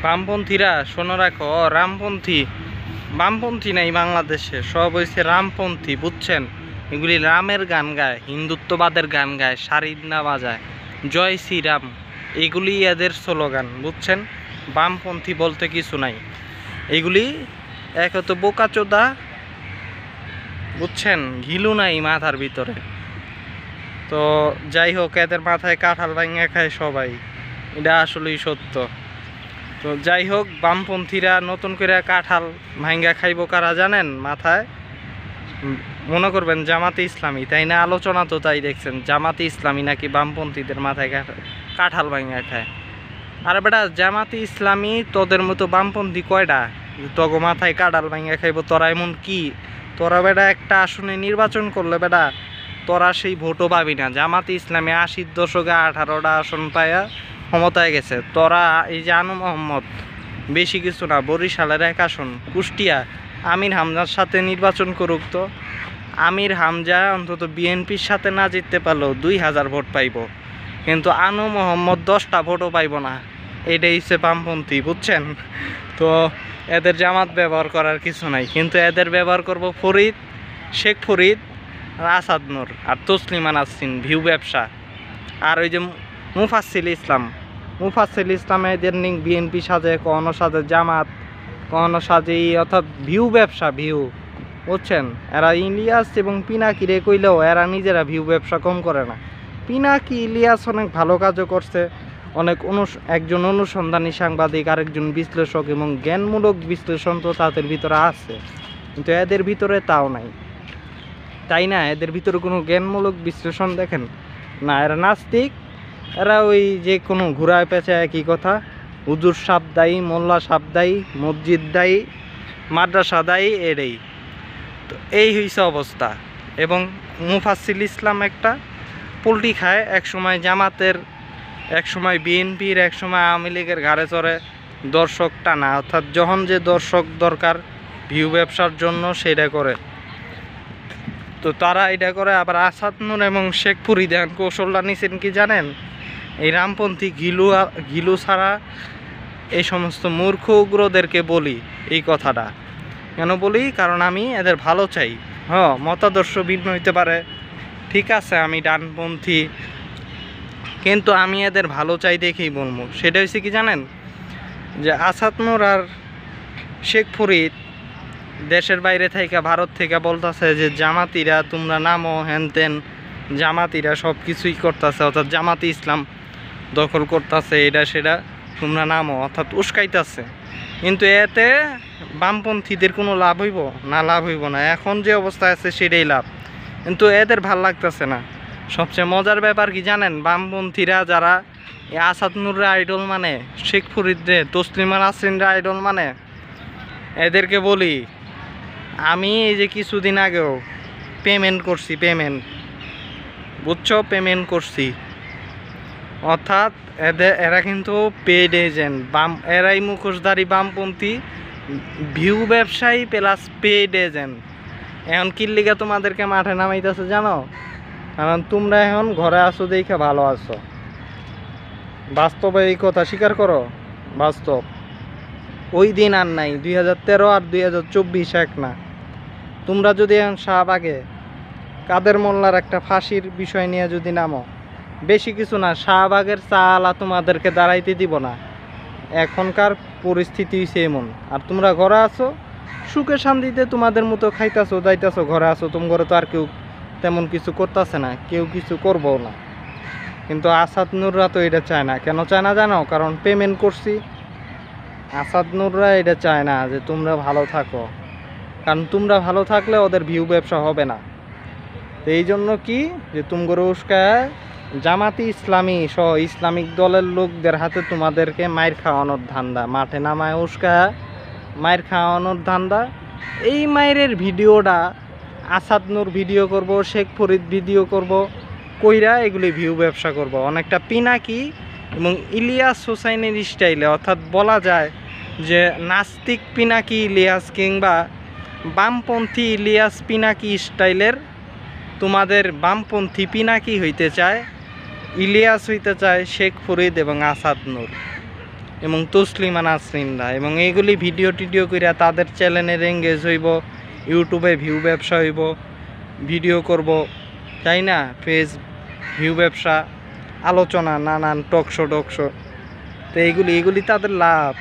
বামপন্থীরা শোনো রাখো, রামপন্থী বামপন্থী নাই বাংলাদেশে, সব হয়েছে রামপন্থী, বুঝছেন? এগুলি রামের গান গায়, হিন্দুত্ববাদের গান গায়, সারিন্না বাজায়, জয় শ্রীরাম, এগুলি এদের স্লোগান, বুঝছেন? বামপন্থী বলতে কিছু নাই। এগুলি এক হতো বোকাচোদা, বুঝছেন? ঘিলু নাই মাথার ভিতরে। তো যাই হোক, এদের মাথায় কাঁঠাল ভাঙা খায় সবাই, এটা আসলেই সত্য। তো যাই হোক, বামপন্থীরা নতুন করে কাঁঠাল ভাঙ্গা খাইব কারা জানেন? মাথায় মনে করবেন জামাতে ইসলামী, তাই না? আলোচনা তো তাই দেখছেন, জামাতে ইসলামী নাকি বামপন্থীদের মাথায় কাঁঠাল ভাঙ্গা খায়। আর বেটা, জামাতে ইসলামী তোদের মতো বামপন্থী কয়টা তোগো মাথায় কাঁঠাল ভাঙ্গা খাইব? তোরা এমন কি? তোরা বেটা একটা আসনে নির্বাচন করলে বেটা তোরা সেই ভোটও পাবি না। জামাতে ইসলামী 80-র দশকে 18টা আসন পায়া ক্ষমতায় গেছে। তোরা এই যে আনু মোহাম্মদ, বেশি কিছু না, বরিশালের 1 আসন, কুষ্টিয়া আমির হামজার সাথে নির্বাচন করুক তো। আমির হামজা অন্তত বিএনপির সাথে না জিততে পারলেও 2000 ভোট পাইব, কিন্তু আনু মোহাম্মদ 10টা ভোটও পাইব না। এটাই হচ্ছে বামপন্থী, বুঝছেন? তো এদের জামাত ব্যবহার করার কিছু নাই, কিন্তু এদের ব্যবহার করব ফরিদ, শেখ ফরিদ, আসাদ নূর আর তসলিমা নাসরিন, ভিউ ব্যবসা। আর ওই যে মুফাসিল ইসলাম এদের নিং বিএনপি সাজে, কখনো সাজে জামাত, কখনো সাজে অর্থাৎ ভিউ ব্যবসা, ভিউ, বুঝছেন? এরা ইলিয়াস এবং পিনাকিরে কইলেও এরা নিজেরা ভিউ ব্যবসা কম করে না। পিনাকি ইলিয়াস অনেক ভালো কাজও করছে, অনেক একজন অনুসন্ধানী সাংবাদিক, আরেকজন বিশ্লেষক, এবং জ্ঞানমূলক বিশ্লেষণ তো তাদের ভিতরে আছে, কিন্তু এদের ভিতরে তাও নাই, তাই না? এদের ভিতরে কোনো জ্ঞানমূলক বিশ্লেষণ দেখেন না। এরা নাস্তিক, এরা ওই যে কোনো ঘুরায় পেঁচায় একই কথা, হুজুর সাপ দায়ী, মোল্লা সাপ দায়ী, মসজিদ দায়ী, মাদ্রাসা দায়ী, এটাই তো। এই হইছে অবস্থা। এবং মুফাসিল ইসলাম একটা পোল্ট্রি খায়, একসময় জামাতের, একসময় বিএনপির, একসময় আওয়ামী লীগের ঘাড়ে চড়ে দর্শক টানা, অর্থাৎ যখন যে দর্শক দরকার ভিউ ব্যবসার জন্য সেটা করে, তো তারা এটা করে। আবার আসাদ নূর এবং শেখ ফরিদ কৌশলটা নিছেন কি জানেন? এই রামপন্থী ঘিলু ছাড়া এই সমস্ত মূর্খ উগ্রদেরকে বলি এই কথাটা। কেন বলি? কারণ আমি এদের ভালো চাই। মতাদর্শ ভিন্ন হইতে পারে, ঠিক আছে, আমি ডানপন্থী, কিন্তু আমি এদের ভালো চাই দেখেই বলবো। সেটা হচ্ছে কি জানেন? যে আসাদ নূর আর শেখ ফরিদ দেশের বাইরে থেকে, ভারত থেকে বলতেছে যে জামাতিরা তোমরা নামো, হেন তেন, জামাতিরা সব কিছুই করতেছে, অর্থাৎ জামাতি ইসলাম দখল করতেছে, এটা সেটা, তোমরা নামো, অর্থাৎ উস্কাইতেছে। কিন্তু এতে বামপন্থীদের কোনো লাভ হইব না? লাভ হইব না। এখন যে অবস্থায় আছে সেটাই লাভ, কিন্তু এদের ভাল লাগতেছে না। সবচেয়ে মজার ব্যাপার কি জানেন? বামপন্থীরা যারা আসাদ নূরের আইডল মানে, শেখ ফরিদরে, তসলিমা নাসরিনরা আইডল মানে, এদেরকে বলি, আমি এই যে কিছুদিন আগেও পেমেন্ট করছি, বুঝছো? পেমেন্ট করছি, অর্থাৎ এরা কিন্তু পেড এজেন্ট, এরাই মুখোশধারী বামপন্থী, ভিউ ব্যবসায়ী প্লাস পেড এজেন্ট। এখন কিল্লিগা তোমাদেরকে মাঠে নামাইতেছে জানো? কারণ তোমরা এখন ঘরে আসো দেখে ভালো আছো। বাস্তবে এই কথা স্বীকার করো, বাস্তব। ওই দিন আর নাই, 2013 আর 2024 এক না। তোমরা যদি এখন শাহবাগে কাদের মোল্লার একটা ফাঁসির বিষয় নিয়ে যদি নামো, বেশি কিছু না, শাহবাগের চালা তোমাদেরকে দাঁড়াইতে দিব না। এখনকার পরিস্থিতি হইছে এমন। আর তোমরা ঘরে আছো সুখে শান্তিতে, তোমাদের মতো খাইতেছো, যাইতেছো, ঘরে আছো। তোমার ঘরে তো আর কেউ তেমন কিছু করতেছে না, কেউ কিছু করবো না। কিন্তু আসাদ নূররা তো এটা চায় না। কেন চায় না জানো? কারণ পেমেন্ট করছি। আসাদ নূররা এটা চায় না যে তোমরা ভালো থাকো, কারণ তোমরা ভালো থাকলে ওদের ভিউ ব্যবসা হবে না। তো এই জন্য কি, যে তোমরা উস্কায় জামাতি ইসলামী সহ ইসলামিক দলের লোকদের হাতে তোমাদেরকে মায়ের খাওয়ানোর ধান্দা, মাঠে নামায় উস্কায় মায়ের খাওয়ানোর ধান্দা। এই মায়ের ভিডিওটা আসাদ নূর ভিডিও করব, শেখ ফরিদ ভিডিও করব, কইরা এগুলি ভিউ ব্যবসা করব, অনেকটা পিনাকি এবং ইলিয়াস হোসাইনের স্টাইলে। অর্থাৎ বলা যায় যে নাস্তিক পিনাকি ইলিয়াস কিংবা বামপন্থী ইলিয়াস পিনাকি স্টাইলের তোমাদের বামপন্থী পিনাকি হইতে চায়, ইলিয়াস হইতে চায় শেখ ফরিদ এবং আসাদ নূর। এবং তসলিমা নাসরিনরা, এবং এইগুলি ভিডিও টিডিও কইরা তাদের চ্যানেলের এঙ্গেজ হইব, ইউটিউবে ভিউ ব্যবসা হইব, ভিডিও করব, তাই না? পেজ ভিউ ব্যবসা, আলোচনা, নানান টকশো তো এইগুলি তাদের লাভ।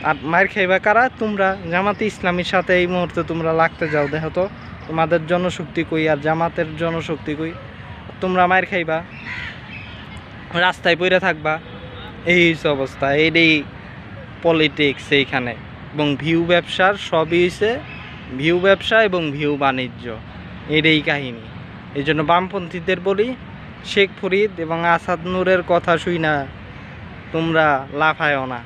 আর মার খাইবা কারা? তোমরা জামাতে ইসলামীর সাথে এই মুহূর্তে তোমরা লাগতে যাও, দেখো তো তোমাদের জনশক্তি কই আর জামাতের জনশক্তি কই? তোমরা মার খাইবা, রাস্তায় পড়ে থাকবা, এই অবস্থা। এইটাই পলিটিক্স এইখানে। এবং ভিউ ব্যবসার সবই হইছে ভিউ ব্যবসা এবং ভিউ বাণিজ্য, এটাই কাহিনী। এই জন্য বামপন্থীদের বলি, শেখ ফরিদ এবং আসাদ নূরের কথা শুই না তোমরা লাফায়ও না।